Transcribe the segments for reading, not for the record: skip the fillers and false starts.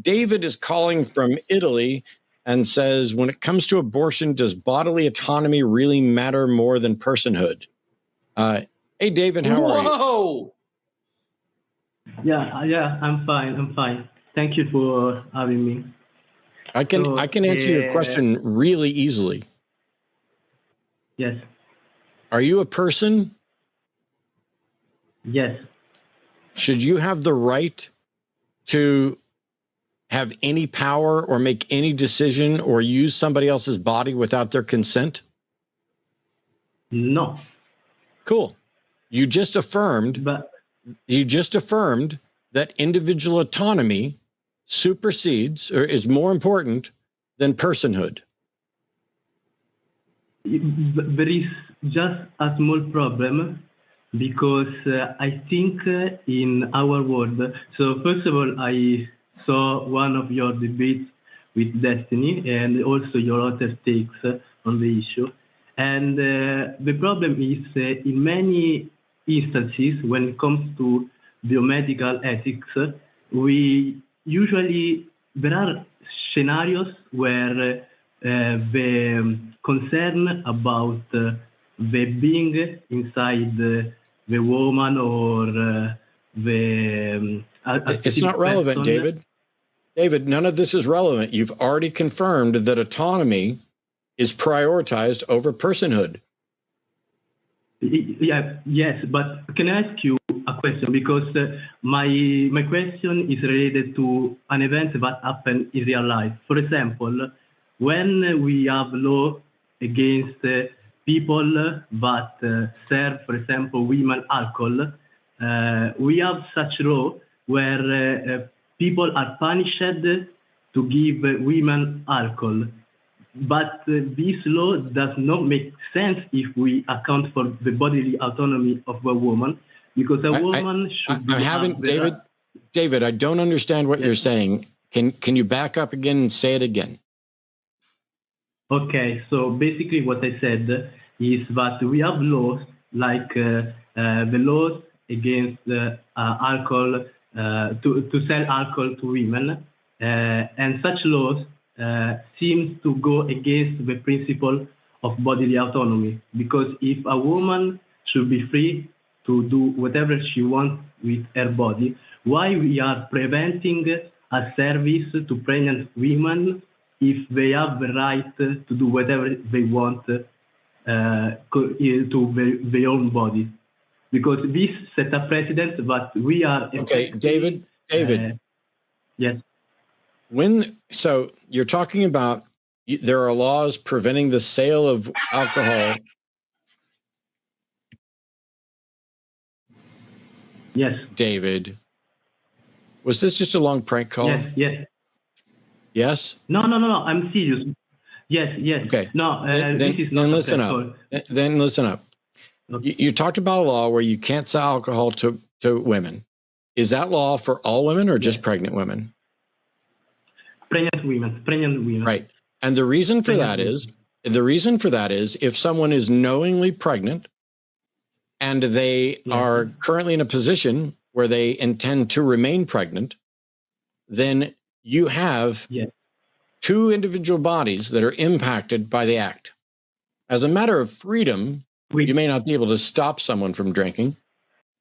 David is calling from Italy and says, when it comes to abortion, does bodily autonomy really matter more than personhood? Hey, David, how are you? Whoa! Yeah, I'm fine. Thank you for having me. I can answer your question really easily. Yes. Are you a person? Yes. Should you have the right to have any power or make any decision or use somebody else's body without their consent? No. Cool. You just affirmed that individual autonomy supersedes or is more important than personhood. There is just a small problem because I think in our world, so first of all, I saw one of your debates with Destiny and also your other takes on the issue. And the problem is in many instances, when it comes to biomedical ethics, there are scenarios where the concern about the being inside the woman or it's not relevant, David. David, none of this is relevant. You've already confirmed that autonomy is prioritized over personhood. Yes, but can I ask you a question? Because my question is related to an event that happened in real life. For example, when we have law against people that serve, for example, women alcohol, we have such law where people are punished to give women alcohol. But this law does not make sense if we account for the bodily autonomy of a woman, because a woman should be... David, I don't understand what you're saying. Can you back up again and say it again? Okay, so basically what I said is that we have laws like the laws against alcohol, to sell alcohol to women, and such laws seems to go against the principle of bodily autonomy, because if a woman should be free to do whatever she wants with her body, why we are preventing a service to pregnant women if they have the right to do whatever they want to their own body? Because this set a precedent that we are... Okay, David. Yes. So you're talking about there are laws preventing the sale of alcohol. Yes. David, was this just a long prank call? Yes. Yes? No, I'm serious. Yes. Okay. No, then listen up. Then listen up. Okay. You talked about a law where you can't sell alcohol to women. Is that law for all women or just pregnant women? Pregnant women. Right. And the reason for that is if someone is knowingly pregnant and they are currently in a position where they intend to remain pregnant, then you have two individual bodies that are impacted by the act. As a matter of freedom, you may not be able to stop someone from drinking.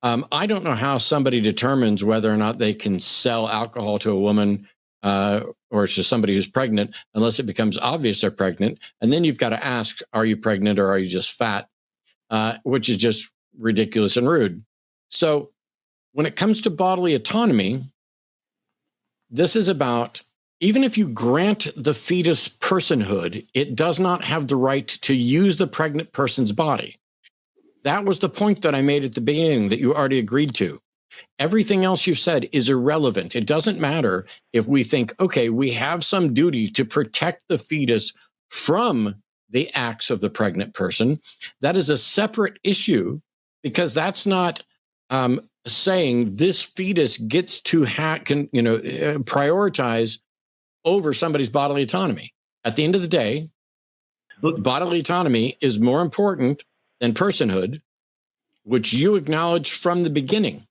I don't know how somebody determines whether or not they can sell alcohol to a woman or to somebody who's pregnant, unless it becomes obvious they're pregnant. And then you've got to ask, are you pregnant or are you just fat? Which is just ridiculous and rude. So when it comes to bodily autonomy, this is about, even if you grant the fetus personhood, it does not have the right to use the pregnant person's body. That was the point that I made at the beginning that you already agreed to. Everything else you've said is irrelevant. It doesn't matter if we think, okay, we have some duty to protect the fetus from the acts of the pregnant person. That is a separate issue, because that's not saying this fetus gets to prioritize over somebody's bodily autonomy. At the end of the day, bodily autonomy is more important than personhood, which you acknowledged from the beginning.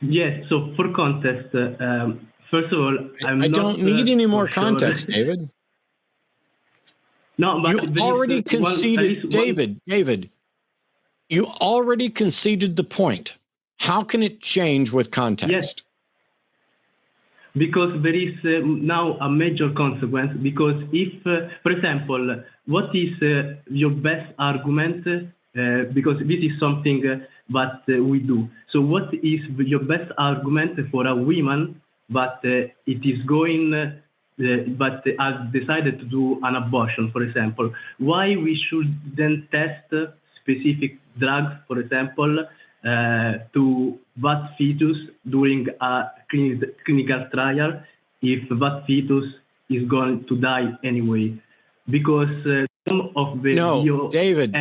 Yes. So for context, first of all, I don't need any more context, sure. David. No, but You already conceded, David, you already conceded the point. How can it change with context? Yes, because there is now a major consequence. Because if, for example, what is your best argument? Because this is something that we do. So what is your best argument for a woman but it is going but has decided to do an abortion, for example? Why we should then test specific drugs, for example, to that fetus during a clinical trial if that fetus is going to die anyway? Because some of the David.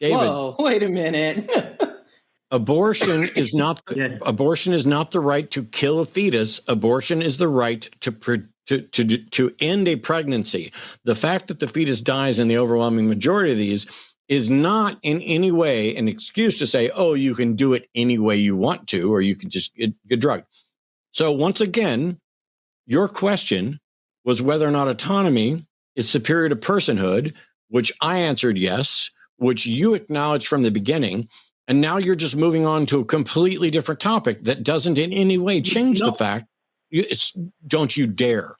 Whoa, wait a minute. Abortion is not the right to kill a fetus. Abortion is the right to end a pregnancy. The fact that the fetus dies in the overwhelming majority of these is not in any way an excuse to say, oh, you can do it any way you want to, or you can just get drugged. So once again, your question was whether or not autonomy is superior to personhood, which I answered yes, which you acknowledged from the beginning. And now you're just moving on to a completely different topic that doesn't in any way change the fact, don't you dare,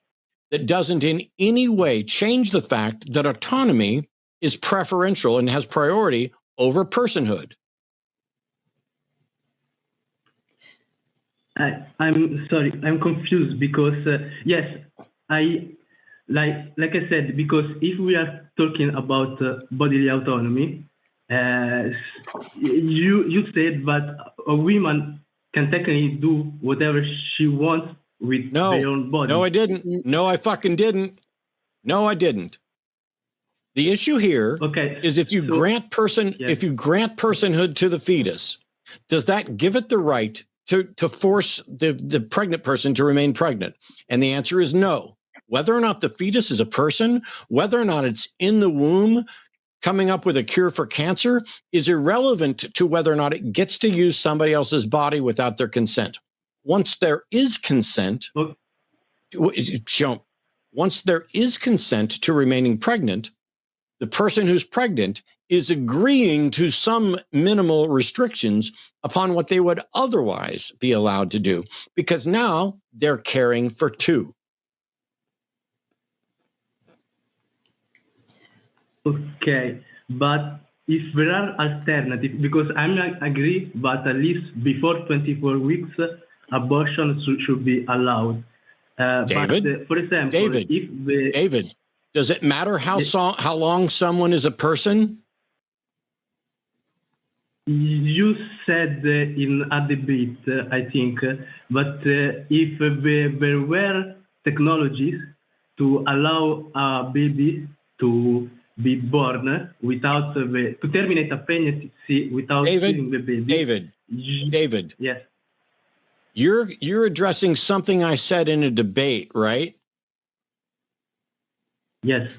that doesn't in any way change the fact that autonomy is preferential and has priority over personhood. I'm sorry, I'm confused because yes, I like I said, because if we are talking about bodily autonomy, you said that a woman can technically do whatever she wants with their own body. No, I didn't. No, I fucking didn't. No, I didn't. The issue here is if you grant personhood to the fetus, does that give it the right to force the pregnant person to remain pregnant? And the answer is no. Whether or not the fetus is a person, whether or not it's in the womb coming up with a cure for cancer, is irrelevant to whether or not it gets to use somebody else's body without their consent. Once there is consent, once there is consent to remaining pregnant, the person who's pregnant is agreeing to some minimal restrictions upon what they would otherwise be allowed to do, because now they're caring for two. Okay, but if there are alternatives, because I'm not agree, but at least before 24 weeks, abortion should be allowed. David, but, for example, David, does it matter how long someone is a person? You said in a debate, I think, but if there were technologies to allow a baby to be born without to terminate a pregnancy without killing the baby. David. Yes. You're addressing something I said in a debate, right? Yes.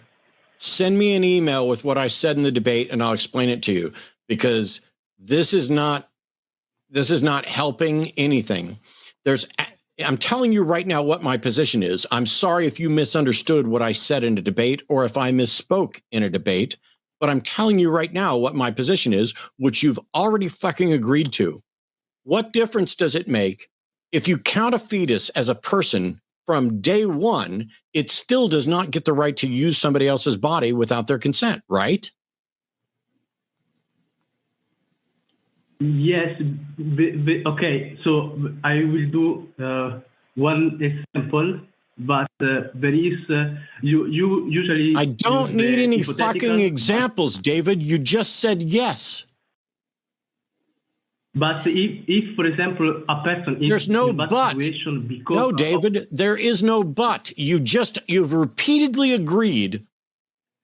Send me an email with what I said in the debate and I'll explain it to you, because this is not helping anything. I'm telling you right now what my position is. I'm sorry if you misunderstood what I said in a debate or if I misspoke in a debate, but I'm telling you right now what my position is, which you've already fucking agreed to. What difference does it make if you count a fetus as a person from day one? It still does not get the right to use somebody else's body without their consent, right? Yes. Okay, so I will do one example, but there is you usually. I don't need any fucking examples, David. You just said yes. But if, for example, a person is there's no in that but. situation because no, David, there is no but. You've repeatedly agreed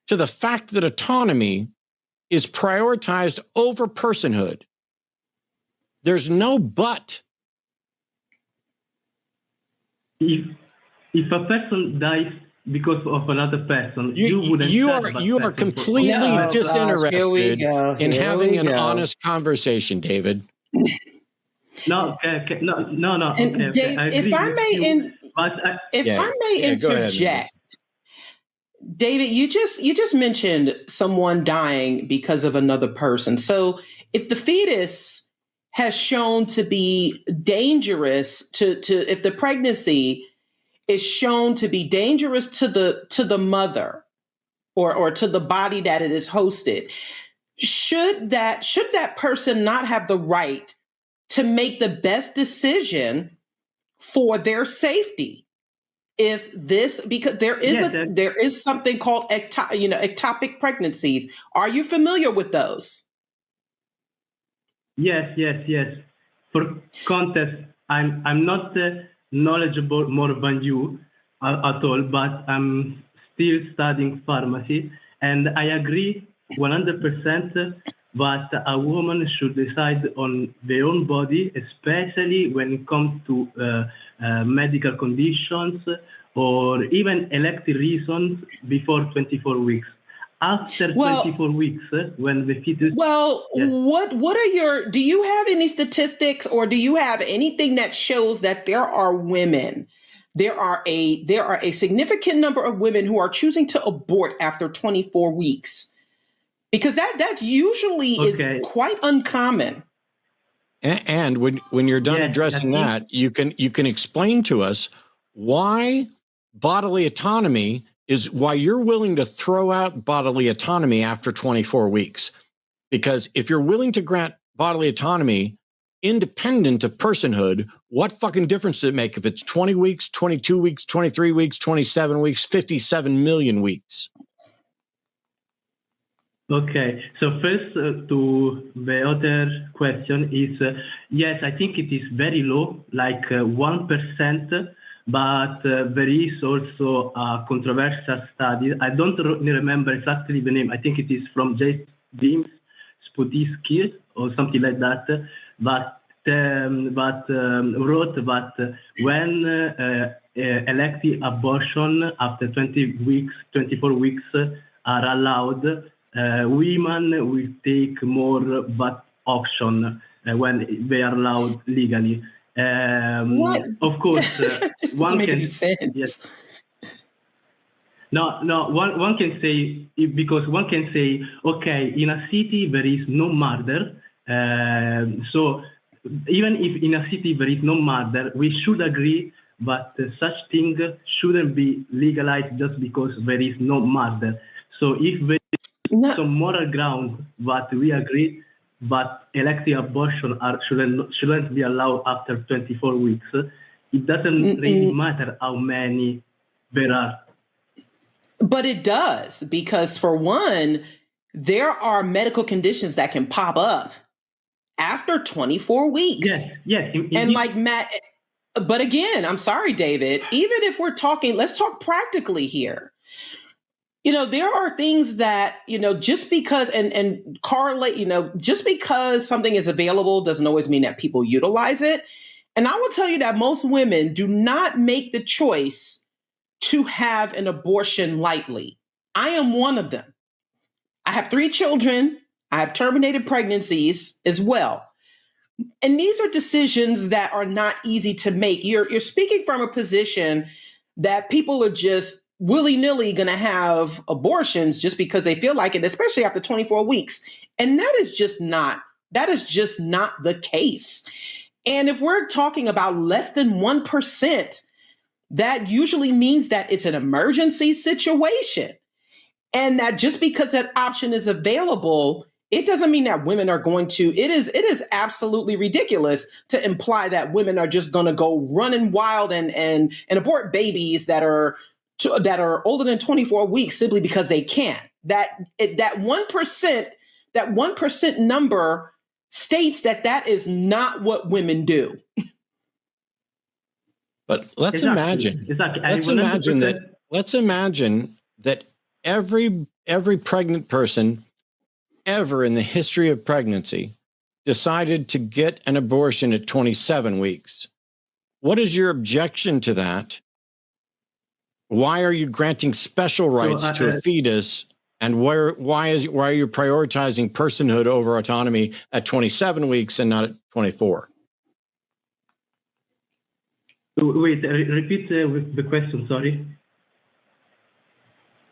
to the fact that autonomy is prioritized over personhood. There's no but. If a person dies because of another person, you are completely disinterested in having an honest conversation, David. No, okay. No. And Okay. Dave, if I may interject, David, you just mentioned someone dying because of another person. So if the fetus has shown to be dangerous if the pregnancy is shown to be dangerous to the mother or to the body that it is hosted, should that person not have the right to make the best decision for their safety? If this, because there is something called ectopic pregnancies. Are you familiar with those? Yes. For context, I'm not knowledgeable more than you at all, but I'm still studying pharmacy, and I agree 100% that a woman should decide on their own body, especially when it comes to medical conditions or even elective reasons before 24 weeks. After 24 weeks, when the fetus... Well, yes. What are do you have any statistics, or do you have anything that shows that there are women, there are a significant number of women who are choosing to abort after 24 weeks? Because that usually is quite uncommon. And when you're done addressing that, you can explain to us why bodily autonomy is why you're willing to throw out bodily autonomy after 24 weeks. Because if you're willing to grant bodily autonomy independent of personhood, what fucking difference does it make if it's 20 weeks, 22 weeks, 23 weeks, 27 weeks, 57 million weeks? Okay, so first to the other question is, yes, I think it is very low, like 1%, but there is also a controversial study. I don't remember exactly the name. I think it is from James Spuditsky or something like that, but wrote that when elective abortion after 24 weeks are allowed, women will take more that option when they are allowed legally. Of course, one can... Any sense. Yes. No, one can say, because one can say, okay, in a city there is no murder, so even if in a city there is no murder, we should agree that such thing shouldn't be legalized just because there is no murder. So if there is some moral ground that we agree that elective abortion shouldn't be allowed after 24 weeks, it doesn't really matter how many there are. But it does, because for one, there are medical conditions that can pop up after 24 weeks. Yes. And like Matt, but again, I'm sorry, David, even if we're talking, let's talk practically here. There are things that, just because and correlate, just because something is available doesn't always mean that people utilize it. And I will tell you that most women do not make the choice to have an abortion lightly. I am one of them. I have 3 children. I have terminated pregnancies as well. And these are decisions that are not easy to make. You're speaking from a position that people are just willy-nilly going to have abortions just because they feel like it, especially after 24 weeks. And that is just not the case. And if we're talking about less than 1%, that usually means that it's an emergency situation. And that just because that option is available, it doesn't mean that women are going to, it is absolutely ridiculous to imply that women are just going to go running wild and abort babies that are older than 24 weeks simply because they can. That 1% number states that is not what women do. But let's imagine that every pregnant person ever in the history of pregnancy decided to get an abortion at 27 weeks. What is your objection to that? Why are you granting special rights to a fetus? And why are you prioritizing personhood over autonomy at 27 weeks and not at 24? Wait, repeat the question, sorry.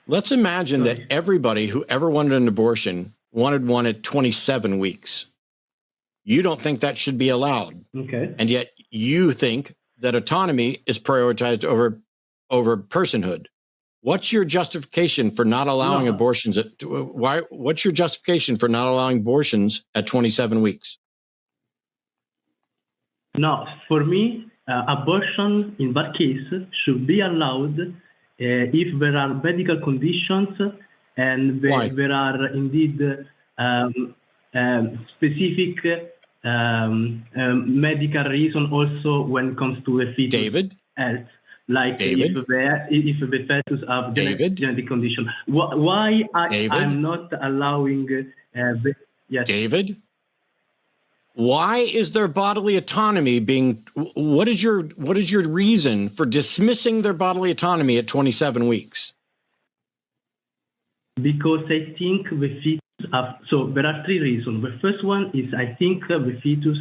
Let's imagine that everybody who ever wanted an abortion wanted one at 27 weeks. You don't think that should be allowed. Okay. And yet you think that autonomy is prioritized over personhood. What's your justification for not allowing abortions what's your justification for not allowing abortions at 27 weeks? No, for me, abortion in that case should be allowed if there are medical conditions and there are indeed specific medical reason also when it comes to a fetus health. Like if the fetus have genetic condition. Why I'm not allowing yes. David? Why is their bodily autonomy being, what is your reason for dismissing their bodily autonomy at 27 weeks? Because I think the fetus have, so there are three reasons. The first one is I think the fetus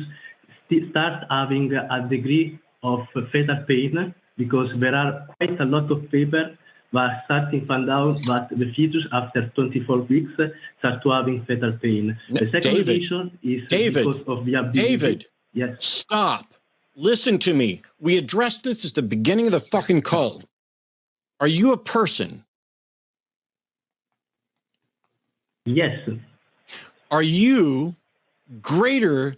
start having a degree of fetal pain, because there are quite a lot of papers that starting found out that the fetus after 24 weeks start to having fetal pain. The second reason is because of the ability. David, yes. Stop. Listen to me. We addressed this at the beginning of the fucking call. Are you a person? Yes. Are you greater?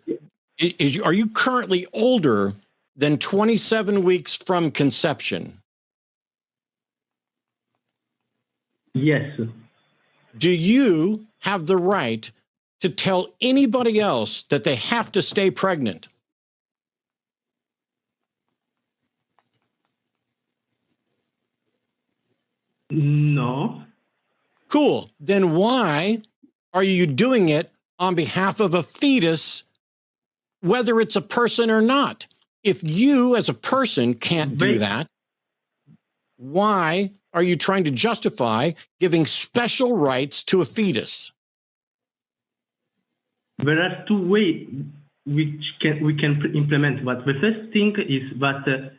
Are you currently older than 27 weeks from conception? Yes. Do you have the right to tell anybody else that they have to stay pregnant? No. Cool. Then why are you doing it on behalf of a fetus, whether it's a person or not? If you as a person can't do that, why are you trying to justify giving special rights to a fetus? There are two ways we can implement that. The first thing is that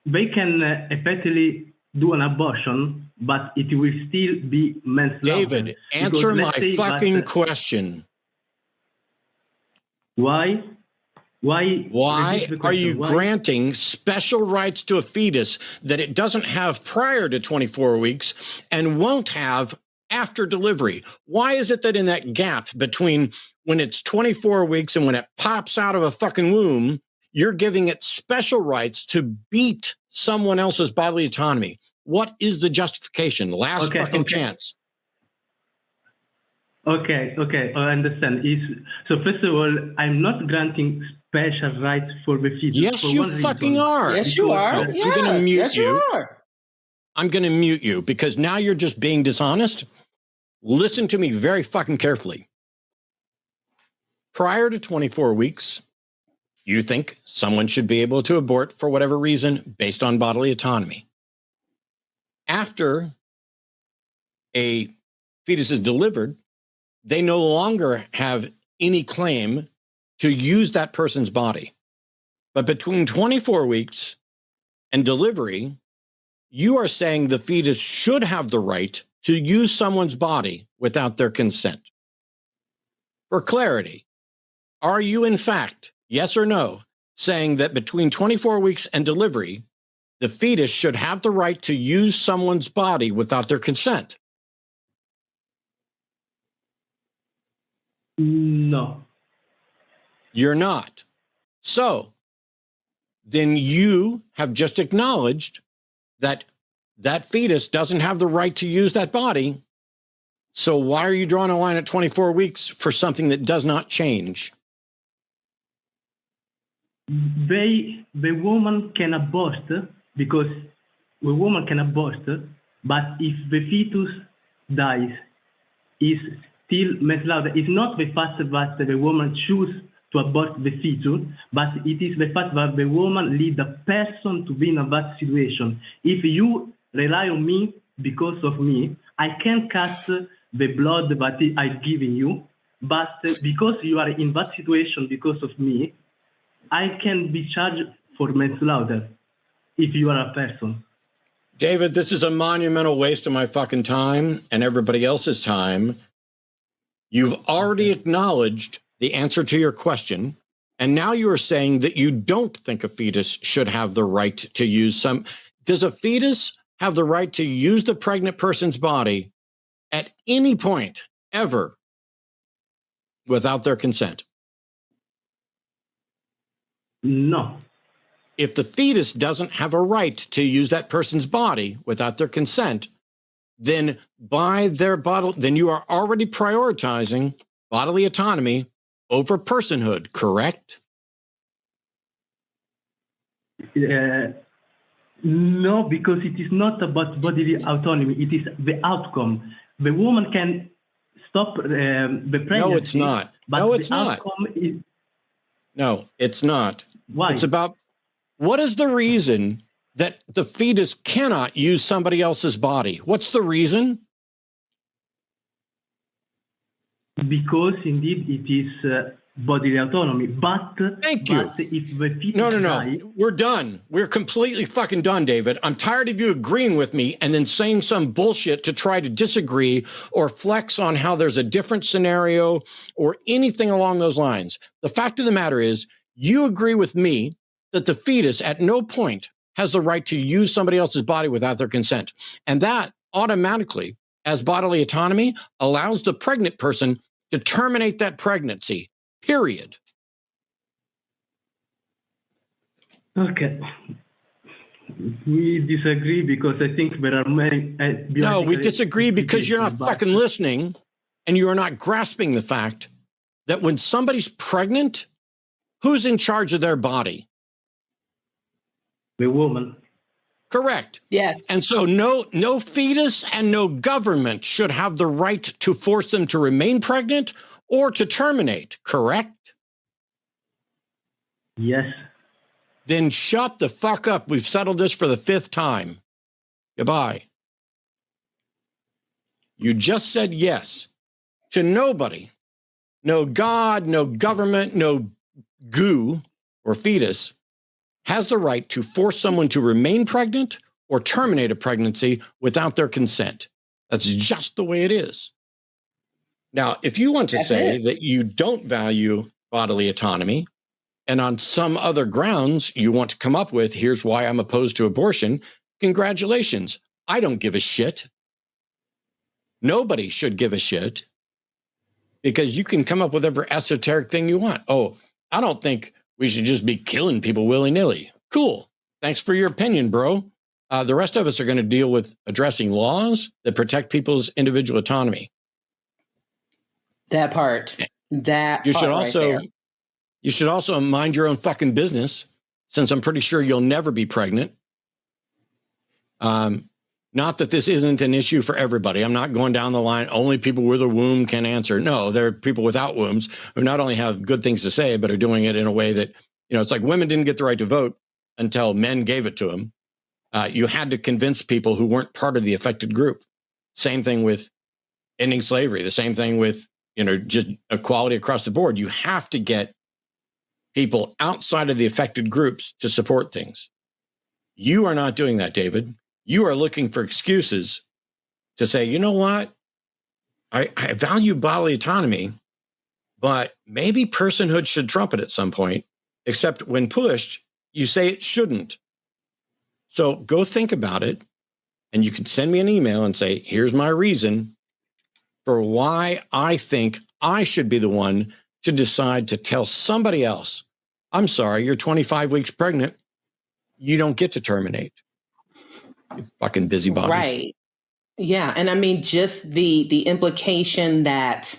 they can effectively do an abortion, but it will still be manslaughter. David, answer my fucking question. Why? Why are you granting special rights to a fetus that it doesn't have prior to 24 weeks and won't have after delivery? Why is it that in that gap between when it's 24 weeks and when it pops out of a fucking womb, you're giving it special rights to beat someone else's bodily autonomy? What is the justification? Last fucking chance. Okay, I understand. So first of all, I'm not granting special rights for the fetus. Yes, you fucking are. Yes, you are. No, I'm going to mute you. I'm going to mute you because now you're just being dishonest. Listen to me very fucking carefully. Prior to 24 weeks, you think someone should be able to abort for whatever reason based on bodily autonomy. After a fetus is delivered, they no longer have any claim to use that person's body. But between 24 weeks and delivery, you are saying the fetus should have the right to use someone's body without their consent. For clarity, are you in fact, yes or no, saying that between 24 weeks and delivery, the fetus should have the right to use someone's body without their consent? No. You're not. So then you have just acknowledged that that fetus doesn't have the right to use that body. So why are you drawing a line at 24 weeks for something that does not change? The woman can abort because the woman can abort, but if the fetus dies, is still manslaughter. It's not the fact that the woman chooses to abort the fetus, but it is the fact that the woman leads the person to be in that situation. If you rely on me because of me, I can cut the blood that I've given you, but because you are in that situation because of me, I can be charged for manslaughter. if you are a person. David, this is a monumental waste of my fucking time and everybody else's time. You've already acknowledged the answer to your question, and now you are saying that you don't think a fetus should have the right to use some. Does a fetus have the right to use the pregnant person's body at any point, ever, without their consent? No. If the fetus doesn't have a right to use that person's body without their consent, then by their body, then you are already prioritizing bodily autonomy over personhood, correct? No, because it is not about bodily autonomy. It is the outcome. The woman can stop the pregnancy. No, it's not. But no, it's the not. Outcome is... No, it's not. Why? It's about what is the reason that the fetus cannot use somebody else's body? What's the reason? Because indeed it is bodily autonomy. But thank you. But if the fetus No. die, We're done. We're completely fucking done, David. I'm tired of you agreeing with me and then saying some bullshit to try to disagree or flex on how there's a different scenario or anything along those lines. The fact of the matter is, you agree with me that the fetus at no point has the right to use somebody else's body without their consent. And that automatically, as bodily autonomy, allows the pregnant person to terminate that pregnancy, period. okay. We disagree because I think there are many... No, we disagree because you're not but fucking listening and you are not grasping the fact that when somebody's pregnant, who's in charge of their body? The woman. Correct. Yes. And so no fetus and no government should have the right to force them to remain pregnant or to terminate, correct? Yes. Then shut the fuck up. We've settled this for the 5th time. Goodbye. You just said yes to nobody. No God, no government, no goo or fetus has the right to force someone to remain pregnant or terminate a pregnancy without their consent. That's just the way it is. Now, if you want to say that you don't value bodily autonomy, and on some other grounds you want to come up with, here's why I'm opposed to abortion, congratulations. I don't give a shit. Nobody should give a shit because you can come up with every esoteric thing you want. Oh, I don't think we should just be killing people willy-nilly. Cool. Thanks for your opinion, bro. The rest of us are going to deal with addressing laws that protect people's individual autonomy. That part. You should also mind your own fucking business, since I'm pretty sure you'll never be pregnant. Not that this isn't an issue for everybody. I'm not going down the line, only people with a womb can answer. No, there are people without wombs who not only have good things to say, but are doing it in a way that, it's like women didn't get the right to vote until men gave it to them. You had to convince people who weren't part of the affected group. Same thing with ending slavery. The same thing with, just equality across the board. You have to get people outside of the affected groups to support things. You are not doing that, David. You are looking for excuses to say, you know what? I value bodily autonomy, but maybe personhood should trump it at some point, except when pushed, you say it shouldn't. So go think about it, and you can send me an email and say, here's my reason for why I think I should be the one to decide to tell somebody else, I'm sorry, you're 25 weeks pregnant. You don't get to terminate. You fucking busybodies. Right. Yeah. And I mean, just the implication that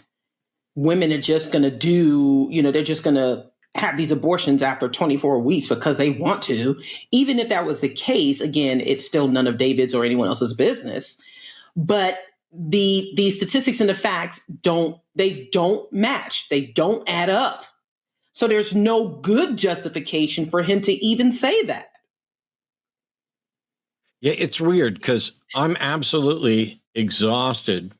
women are just going to do, they're just going to have these abortions after 24 weeks because they want to. Even if that was the case, again, it's still none of David's or anyone else's business. But the statistics and the facts don't match. They don't add up. So there's no good justification for him to even say that. Yeah, it's weird because I'm absolutely exhausted.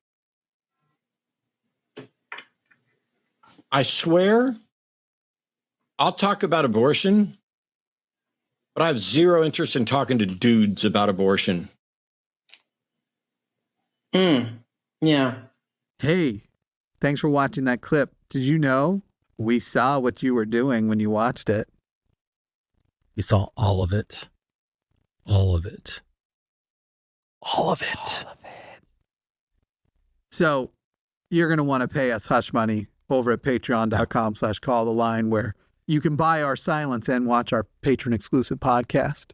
I swear, I'll talk about abortion but I have zero interest in talking to dudes about abortion. Yeah. Hey, thanks for watching that clip. Did you know we saw what you were doing when you watched it? We saw all of it. All of it. All of it. So you're going to want to pay us hush money over at patreon.com/calltheline, where you can buy our silence and watch our patron exclusive podcast.